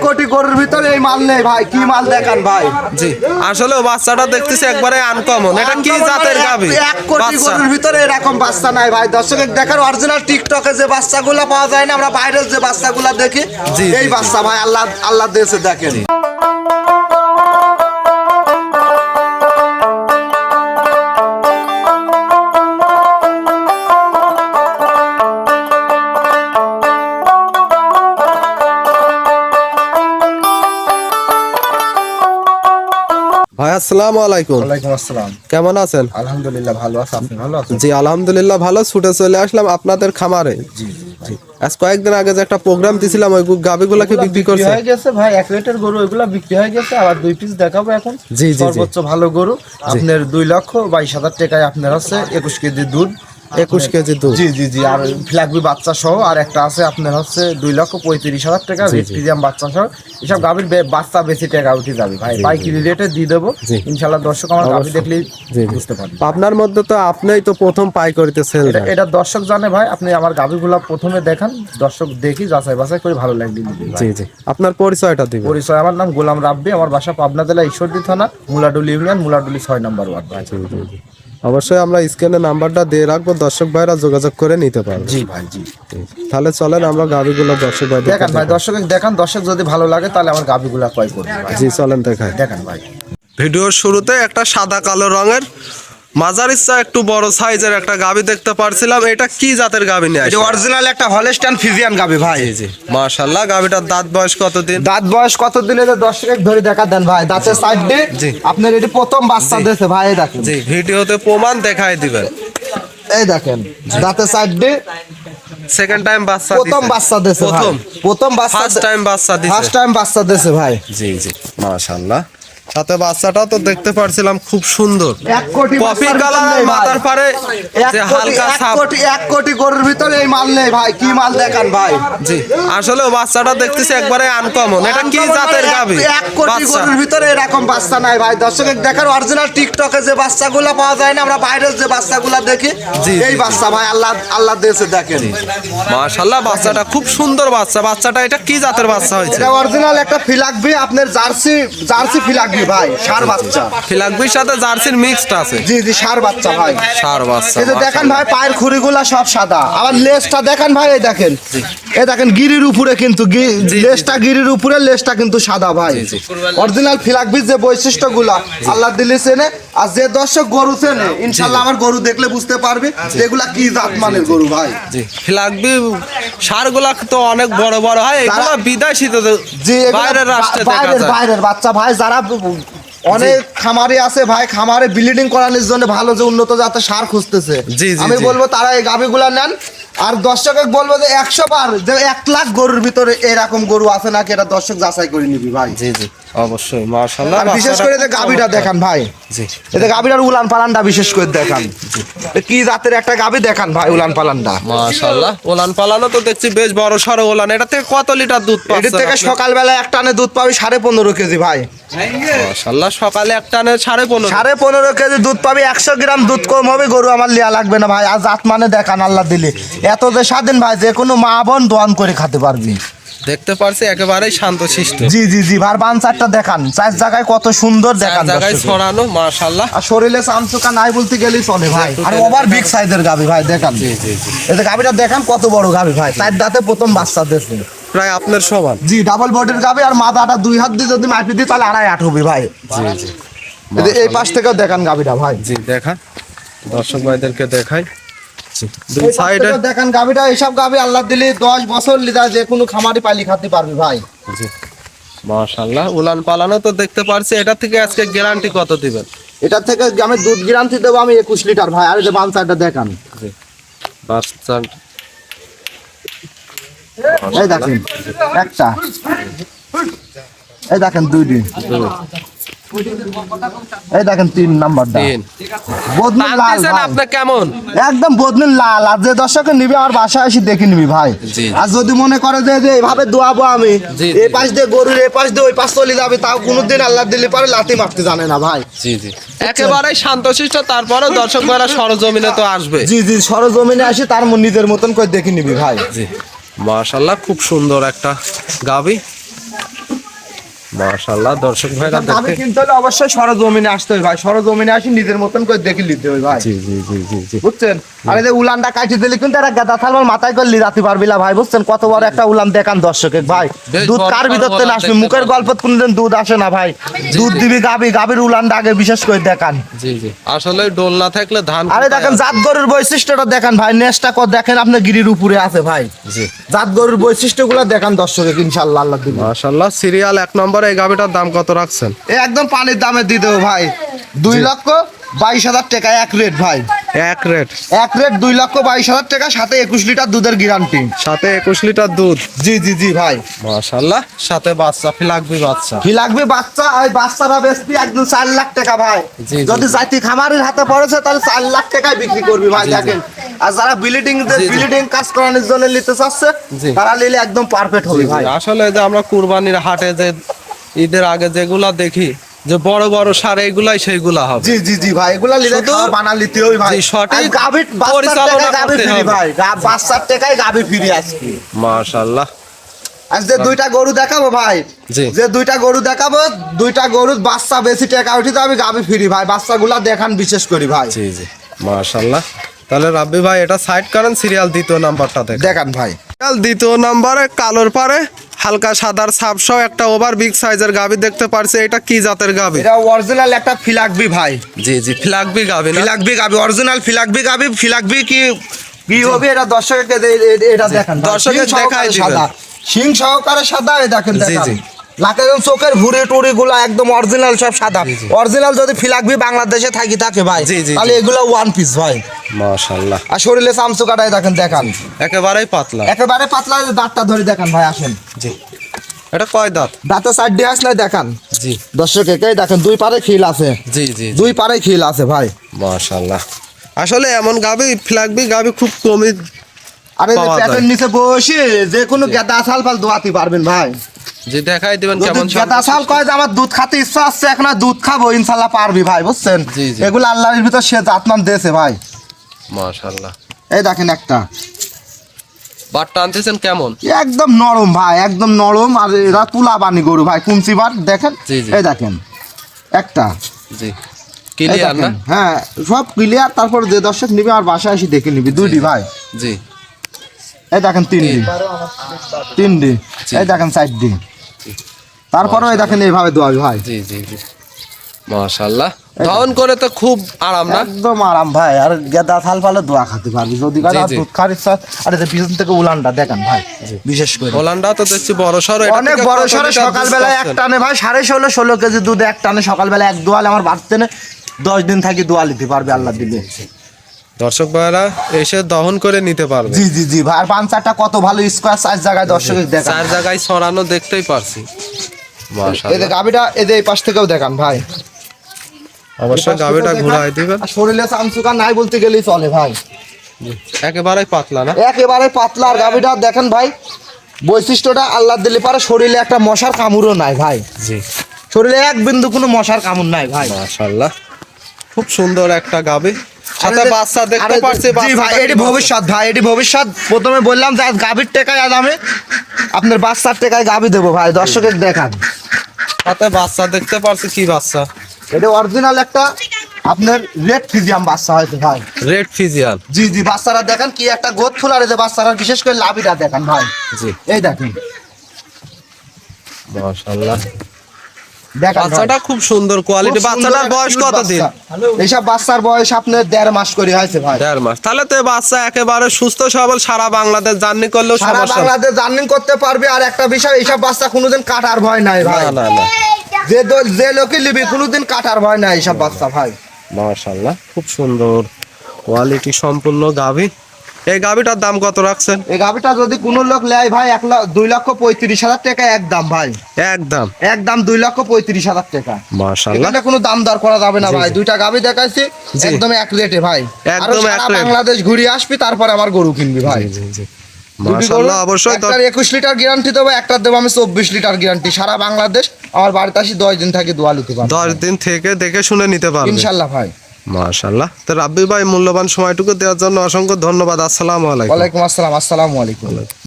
কোটি গরুর ভিতরে এই মাল নেই ভাই। কি মাল দেখান ভাই? জি আসলে বাচ্চাটা দেখতেছি একবারে আনকমন। এটা কি জাতের গাভী? 1 কোটি গরুর ভিতরে এরকম বাচ্চা নাই ভাই। দর্শক দেখার অরিজিনাল টিকটকে যে বাচ্চাগুলো পাওয়া যায় না, আমরা বাইরের যে বাচ্চাগুলো দেখি এই বাচ্চা ভাই আল্লাহ দিয়েছে দেখেন। ভাই আসসালামু আলাইকুম। ওয়ালাইকুম আসসালাম। কেমন আছেন? আলহামদুলিল্লাহ ভালো আছি। আপনি ভালো আছেন? জি আলহামদুলিল্লাহ ভালো। ছুটে চলে আসলাম আপনাদের খামারে। জি জি। আজ কয়েকদিন আগে যে একটা প্রোগ্রাম দিছিলাম, ওই গাভীগুলা কি বিক্রি করছে? হয়ে গেছে ভাই। 1 লিটার গরু ওইগুলা বিক্রি হয়ে গেছে। আবার 2 পিস দেখাবো এখন। জি জি। সর্বোচ্চ ভালো গরু আপনার 2,22,000 টাকায় আপনার আছে 21 কেজি দুধ। 21 কেজি দুধ। জি জি জি। আর ফ্ল্যাগবি বাচ্চা সহ আর একটা আছে আপনার হচ্ছে 2,35,000 টাকা রেড প্রিমিয়াম বাচ্চা সহ। এসব গাভীর বাচ্চা বেশি টাকা উঠে যাবে ভাই। পাইকারি রেটে দিয়ে দেবো ইনশাআল্লাহ। দর্শক আমার গাভী দেখলেই বুঝতে পারবে। আপনার মধ্যে তো আপনিই তো প্রথম পাইকারিতে সেল। এটা দর্শক জানে ভাই। আপনি আমার গাভীগুলো প্রথমে দেখান, দর্শক দেখি যাচাই বাছাই করে ভালো লাগবে। জি জি। আপনার পরিচয়টা দিবেন। পরিচয়, আমার নাম গোলাম রাব্বি। আমার বাসা পাবনা জেলা ঈশ্বরদী থানা, মুলাডুলি ইউনিয়ন, মুলাডুলি 6 নম্বর ওয়ার্ড ভাই। জি জি জি। অবশ্যই আমরা স্ক্রিনে নাম্বারটা দিয়ে রাখবো, দর্শক ভাইরা যোগাযোগ করে নিতে পারবে। জি ভাই জি। তাহলে চলেন আমরা গাভীগুলো দর্শক ভাই দেখান ভাই। দর্শক দেখান, দর্শক যদি ভালো লাগে তাহলে আমার গাভীগুলো ক্রয় করবে ভাই। জি চলেন দেখাই। দেখান ভাই। ভিডিওর শুরুতে একটা সাদা কালো রঙের মাঝার ইচ্ছা একটু বড় সাইজের একটা গাভী দেখতে পারছিলাম। এটা কি জাতের গাভী নিয়ে এটা অরিজিনাল একটা হলস্টাইন ফ্রিজিয়ান গাভী ভাই। জি জি মাশাআল্লাহ। গাভীটার দাঁত বয়স কতদিন? দাঁত বয়স কতদিন এটা দর্শক ধরে দেখা দেন ভাই। দাঁতের সাইড দিয়ে জি। আপনার এটি প্রথম বাচ্চা দিয়েছে ভাই। এই দেখেন। জি ভিডিওতে প্রমাণ দেখাই দিবেন। এই দেখেন দাঁতের সাইড দিয়ে সেকেন্ড টাইম বাচ্চা প্রথম বাচ্চা দিয়েছে ভাই। প্রথম বাচ্চা, ফার্স্ট টাইম বাচ্চা দিয়েছে। ফার্স্ট টাইম বাচ্চা দিয়েছে ভাই। জি জি মাশাআল্লাহ। সাথে বাচ্চাটা তো দেখতে পারছিলাম খুব সুন্দর। 1 কোটি কফি কালার আর মাথার পারে যে হালকা ছাপ। 1 কোটি গরুর ভিতরে এই মাল নেই ভাই। কি মাল দেখান ভাই? জি আসলে বাচ্চাটা দেখতেছি একবারে আনকমন। এটা কি জাতের গাভী? 1 কোটি গরুর ভিতরে এরকম বাচ্চা নাই ভাই। দর্শক দেখার অরিজিনাল টিকটকে যে বাচ্চাগুলো পাওয়া যায় না, আমরা বাইরের যে বাচ্চাগুলো দেখি এই বাচ্চা ভাই আল্লাহ দিয়েছে দেখেন। মাশাআল্লাহ বাচ্চাটা খুব সুন্দর বাচ্চা। বাচ্চাটা এটা কি জাতের বাচ্চা হয়েছে? এটা অরিজিনাল একটা ফিলাকবি আপনার জার্সি ফিলাকবি ভাই। ষাঁড় বাচ্চা। ফিলাকবির সাথে জার্সির মিক্সড আছে। জি জি ষাঁড় বাচ্চা ভাই। ষাঁড় বাচ্চা। এই যে দেখেন ভাই পায়ের খুঁড়িগুলা সব সাদা। আবার লেজটা দেখেন ভাই। এই দেখেন। এই দেখেন গিরির উপরে কিন্তু লেজটা গিরির উপরে, লেজটা কিন্তু সাদা ভাই। অরিজিনাল ফিলাকবির যে বৈশিষ্ট্যগুলা আল্লাহ দিলে চেনে। আর যে দর্শক গরু চেনে ইনশাআল্লাহ আমার গরু দেখলে বুঝতে পারবে এগুলা কি জাত মানের গরু ভাই। জি ফিলাকবি ষাঁড়গুলা তো অনেক বড় বড় হয়। এগুলা বিদেশি তো। জি বাইরের রাষ্ট্রে দেখা যায়। বাইরের বাচ্চা ভাই। যারা অনেক খামারে আছে ভাই, খামারে ব্লিডিং করানোর জন্য ভালো যে উন্নত জাতের সার খুঁজতেছে, আমি বলবো তারা এই গাভীগুলা নেন। আর দর্শক বলবো যে 100 বার যে 1 লাখ গরুর ভিতরে এরকম গরু আছে নাকি এটা দর্শক যাচাই করে নিবি ভাই। জি জি অবশ্যই মাশাআল্লাহ। আর বিশেষ করে যে গাভীটা দেখান ভাই। জি এটা গাভীটার উলান পালানটা বিশেষ করে দেখান। কি জাতের একটা গাভী দেখান ভাই উলান পালানটা। মাশাআল্লাহ। উলান পালানো তো দেখছি বেশ বড় সড়ো উলান। এটা থেকে কত লিটার দুধ পাচ্ছে? এটা থেকে সকালবেলা এক টানে দুধ পাবি 15.5 কেজি ভাই। মাশাআল্লাহ। সকালে এক টানে 15.5 কেজি দুধ পাবি। 100 গ্রাম দুধ কম হবে গরু আমার লিয়া লাগবে না ভাই। আর জাত মানে দেখান আল্লাহ দিলে। এত যে স্বাধীন ভাই, যে কোনো মা বোন দোয়ান করে খেতে পারবি। দেখতে পারছি একেবারেই শান্তশিষ্ট। জি জি জি। ভার বানচারটা দেখান। 4 জায়গায় কত সুন্দর দেখান। জায়গায় ছড়ানো মাশাআল্লাহ। আর শরীরে চামচুকা নাই বলতে গেলেই চলে ভাই। আর ওভার বিগ সাইজের গাভী ভাই দেখান। জি জি জি। এই যে গাভীটা দেখান কত বড় গাভী ভাই। 4 দাঁতে প্রথম বাচ্চা দিয়েছে। প্রায় আপনার সমান। জি ডাবল বডির গাভী। আর মাথাটা 2 হাত দিয়ে যদি মাপি দিই তাহলে 2.5 হবে ভাই। জি জি। এই পাশ থেকেও দেখান গাভীটা ভাই। জি দেখান দর্শক ভাইদেরকে দেখাই। দুই সাইডে দেখেন গাভীটা। এইসব গাভী আল্লাহ দিলে 10 বছর লিদা যে কোনো খামারি পালি খেতে পারবে ভাই। জি মাশাআল্লাহ। উলান পালানো তো দেখতে পারছি। এটা থেকে আজকে গ্যারান্টি কত দিবেন? এটা থেকে আমি দুধ গ্যারান্টি দেবো আমি 21 লিটার ভাই। আর যে বানসাইডটা দেখান। জি বাচ্চা। এই দেখেন একটা। এই দেখেন 2 দিন। এই দেখেন 3 নাম্বারটা। বদনুল লাল ভাই। আপনি কেমন? একদম বদনুল লাল। আর যে দর্শক নিবি আমার বাসায় এসে দেখে নিবি ভাই। আর যদি মনে করে যে এইভাবে দোয়াবো আমি, এই পাশ দিয়ে গরুর এই পাশ দিয়ে ওই পাশ চলে যাবে, তাও কোনোদিন আল্লাহ দিলে পারে লাথি মারতে জানে না ভাই। জি জি একেবারে শান্তশিষ্ট। তারপরে দর্শক ভাইরা সরজমিনে তো আসবে। জি জি সরজমিনে আসি তার নিজের মতন করে দেখে নিবি ভাই। জি মাশাআল্লাহ। খুব সুন্দর একটা গাভী। মাশাআল্লাহ দর্শক ভাইরা গাভী দেখতে কিনতে হলে অবশ্যই সরজমিনে আসতে হবে ভাই, সরজমিনে আসি নিজের মতন করে দেখে নিতে হবে ভাই, জি জি জি জি জি বুঝছেন। আর এই যে উলানটা কাটি দিলে কিন্তু একটা গাদা থালবার মাথায় করে লিরাতে পারবি না ভাই, বুঝছেন। কত বড় একটা উলান দেখান দর্শকে ভাই, বেশ দুধ বড় কার বড় ভিতর থেকে উলান আসবে, দেখতে মুখের গল্প কোনদিন দুধ আসে না ভাই, দুধ দিবি গাভীর উলানটা আগে বিশেষ করে দেখান। জি জি আসলে ডোল না থাকলে ধান আরে কোথায় দেখেন আসবে? জাত গরুর বৈশিষ্ট্যটা দেখান ভাই, নেসটা কত দেখেন আপনার গিরির উপরে আছে ভাই, জি জাত গরুর বৈশিষ্ট্যগুলো দেখান দর্শকে ইনশাআল্লাহ আল্লাহ দিবে। মাশাআল্লাহ সিরিয়াল 1 নম্বরে এই গাবিটার দাম কত রাখছেন? এ একদম পানির দামে দিয়ে দেবো ভাই, 2,22,000 টাকা এক রেট ভাই, এক রেট এক রেট 2,22,000 টাকা, সাথে 21 লিটার দুধের গ্যারান্টি। সাথে 21 লিটার দুধ। জি জি জি ভাই, মাশাআল্লাহ সাথে বাচ্চা ফিলাকবি বাচ্চা। কি লাগবে বাচ্চা, ওই বাচ্চারা বেচবি একদম 4 লাখ টাকা ভাই, জি, জি, যদি জাতি খামারের হাতে পড়েছে তাহলে 4 লাখ টাকায় বিক্রি করবি ভাই। জি, জি। দেখেন, আর যারা জি, জি। বিল্ডিং কাজ করানোর জন্য নিতে চাচ্ছে জি। তারা নিলে একদম পারফেক্ট হবে ভাই। আসলে যে আমরা কুরবানির হাটে যে ঈদের আগে যেগুলা দেখি যে বড় বড় সার এগুলাই সেইগুলা হবে। জি জি জি ভাই, এগুলা নিলে শুধু খাওয়া বানা নিতে হবে ভাই। জি, সঠিক আর গাভীর বাচ্চার পরিচালনা টাকায় গাভী করতে ফ্রি হবে। ভাই, বাচ্চার টাকায় গাভী ফ্রি আজকে। মাশাআল্লাহ আজ যে দুইটা গরু দেখাবো ভাই, জি। যে দুইটা গরু দেখাবো, দুইটা গরুর বাচ্চা বেশি টাকা উঠিতে আমি গাভী ফ্রি ভাই, বাচ্চাগুলা দেখান বিশেষ করি ভাই, জি জি মাশাআল্লাহ। তাহলে রাব্বি ভাই এটা সাইড করেন, সিরিয়াল দ্বিতীয় নাম্বারটা দেখেন। দেখান ভাই। সিরিয়াল দ্বিতীয় নাম্বারে কালোর পারে হালকা সাদার ছাপসহ একটা ওভার বিগ সাইজের গাবি দেখতে পারছি। এটা কি জাতের গাবি? এটা অরিজিনাল একটা ফিলাকবি ভাই, জি জি ফিলাকবি গাবি না? ফিলাকবি গাবি, অরিজিনাল ফিলাকবি গাবি। ফিলাকবি কি কি হবে এটা দর্শককে এটা দেখান ভাই। দর্শককে শিং সহকারে দেখাই দিবেন। সাদা, শিং সহকারে সাদা, এই দেখেন জি, দেখান। জি। লাখের চোখের ভুড়ি টুড়ি গুলা একদম অরিজিনাল সব সাদা। অরিজিনাল যদি ফিলাকবি বাংলাদেশে থাকে ভাই, জি, জি, তাহলে জি। এগুলো ওয়ান পিস ভাই। মাশাআল্লাহ আর শরীরে চামচু কাটায় দেখেন দেখান, একেবারেই পাতলা। একেবারে পাতলা, দাঁতটা ধরে দেখান ভাই, আসেন। জি এটা কয় দাঁত? দাঁতে সাইড দিয়ে আসলে দেখান জি দর্শকে, দেখেন দুই পারে খিল আছে, জি জি দুই পারে খিল আছে ভাই। মাশাআল্লাহ। আসলে এমন গাবি ফিলাকবি গাবি খুব কমই। আরে যে পাওয়া পেটের যায়। নিচে বসে যে কোনো গেদা ছাল ফাল দোয়াতে পারবেন ভাই। যে দেখাই দিবেন যদি কেমন গেদা ছাল কয় যে আমার দুধ খাতে ইচ্ছা আছে, এখন আর দুধ খাবো, ইনশাল্লাহ পারবি ভাই, বুঝছেন। জি, জি। এগুলো আল্লাহর ভিতর সে জাতমান দিয়েছে ভাই। মাশাআল্লাহ। এই দেখেন একটা বাটটা আনতেছেন কেমন? একদম নরম ভাই, একদম নরম। আর এরা তুলা বানি গরু ভাই, কুমচি বাট দেখেন। জি, জি। এই দেখেন একটা, জি এই ক্লিয়ার না? দেখেন, হ্যাঁ সব ক্লিয়ার। তারপর যে দর্শক নিবে আর বাসায় এসে দেখে নিবি, দুইটি ভাই। জি এই দেখেন তিনটি, জি। এই দেখেন চারটি। তারপরে এই দেখেন এইভাবে দোয়াবি ভাই, জি জি জি মাশাআল্লাহ। ধারণ করে তো খুব আরাম না? একদম আরাম ভাই। আর গেদা থাল ফালে দোয়া খাতে পারবি যদি জি, জি। দুধ খাওয়ার ইচ্ছা। আর এই যে পিছন থেকে উলানটা দেখেন ভাই, বিশেষ করে ওলান্ডা তো দেখছি বড় সরো। অনেক বড় সড়ো। সকালবেলায় এক টানে ভাই 16.5 কেজি দুধ এক টানে সকালবেলা এক দোয়ালে আমার বাড়তে 10 দিন থাকি দোয়া নিতে পারবে আল্লাহ দিলে। দর্শক ভাইরা এসে দহন করে নিতে পারবে। জি জি জি ভাই। আর পাঞ্চারটা কত ভালো স্কোয়ার সাইজ জায়গায় দর্শকের দেখান। চার জায়গায় ছড়ানো দেখতেই পারছি। এই যে মাশাআল্লাহ। গাবিটা এই যে এই পাশ থেকেও দেখান ভাই, অবশ্যই গাবিটা ঘুরাই দিবেন। আর শরীরে চামচুকা নাই বলতে গেলেই চলে ভাই, একেবারেই পাতলা না? একেবারে পাতলা। আর গাবিটা দেখেন ভাই, বৈশিষ্ট্যটা আল্লাহ দিলে পারে, শরীরে একটা মশার কামড়ও নাই ভাই, জি শরীরে এক বিন্দু কোনো মশার কামড় নাই ভাই। মাশাআল্লাহ খুব সুন্দর একটা গাবি। সাথে আরে বাচ্চা দেখতে আরে পারছি। জি ভাই, এটি ভবিষ্যৎ ভাই, এটি ভবিষ্যৎ। প্রথমে বললাম যে আজ গাবির টাকায় আজ আমি আপনার বাচ্চার টাকায় গাবি দেবো ভাই, দর্শকের দেখান। সাথে বাচ্চা দেখতে পারছি। কি বাচ্চা? এটা অরিজিনাল একটা আপনার রেড ফিজিয়াম বাচ্চা হয়তো ভাই। Red Friesian. জি জি, বাচ্চারা দেখেন কি একটা গোদ ফুল। আর এই যে বাচ্চারা বিশেষ করে লাভিটা দেখেন ভাই, জি এই দেখেন মাশাআল্লাহ। দেখেন ভাই। বাচ্চাটা খুব সুন্দর কোয়ালিটি। খুব সুন্দর বাচ্চাটার একটা বয়স cute কত দিন? বাচ্চা। এইসব বাচ্চার বয়স আপনার 1.5 মাস করে হয়েছে ভাই। 1.5 মাস। তাহলে তো এই বাচ্চা একেবারে সুস্থ সবল, সারা বাংলাদেশ জার্নি করলেও সারা সমস্যা নেই। বাংলাদেশ জার্নি করতে পারবে। আর একটা বিষয়, এইসব বাচ্চা কোনোদিন কাটার ভয় নাই ভাই। না না না যে লোকে নিবি কোনোদিন কাটার ভয় নাই এইসব বাচ্চা ভাই। মাশাআল্লাহ খুব সুন্দর কোয়ালিটি সম্পূর্ণ গাভী। এই গাভীটার দাম কত রাখছেন? এই গাভিটা যদি কোনো লোক নেয় ভাই 2,35,000 টাকা একদম ভাই, একদম একদম 2,35,000 টাকা। মাশাআল্লাহ। এখানে কোনো দাম দর করা যাবে না জি, ভাই। জি। দুইটা গাভি দেখাইছি জি। একদম এক রেটে ভাই। একদম আরো এক সারা রেট। বাংলাদেশ ঘুরে আসবি, তারপরে আমার গরু কিনবি ভাই। জি জি জি দুটি গরু, মাশাআল্লাহ। অবশ্যই একটার 21 লিটার গ্যারান্টি দেবো, একটার দেবো আমি 24 লিটার গ্যারান্টি। সারা বাংলাদেশ আমার বাড়িতে আসি 10 দিন থাকি দোয়া নিতে পারবো 10 দিন থেকে দেখে শুনে নিতে পারবেন ইনশাল্লাহ ভাই। মাশাআল্লাহ। তো রাব্বি ভাই মূল্যবান সময়টুকু দেওয়ার জন্য অসংখ্য ধন্যবাদ। আসসালামু আলাইকুম। ওয়ালাইকুম আসসালাম। আসসালামু আলাইকুম।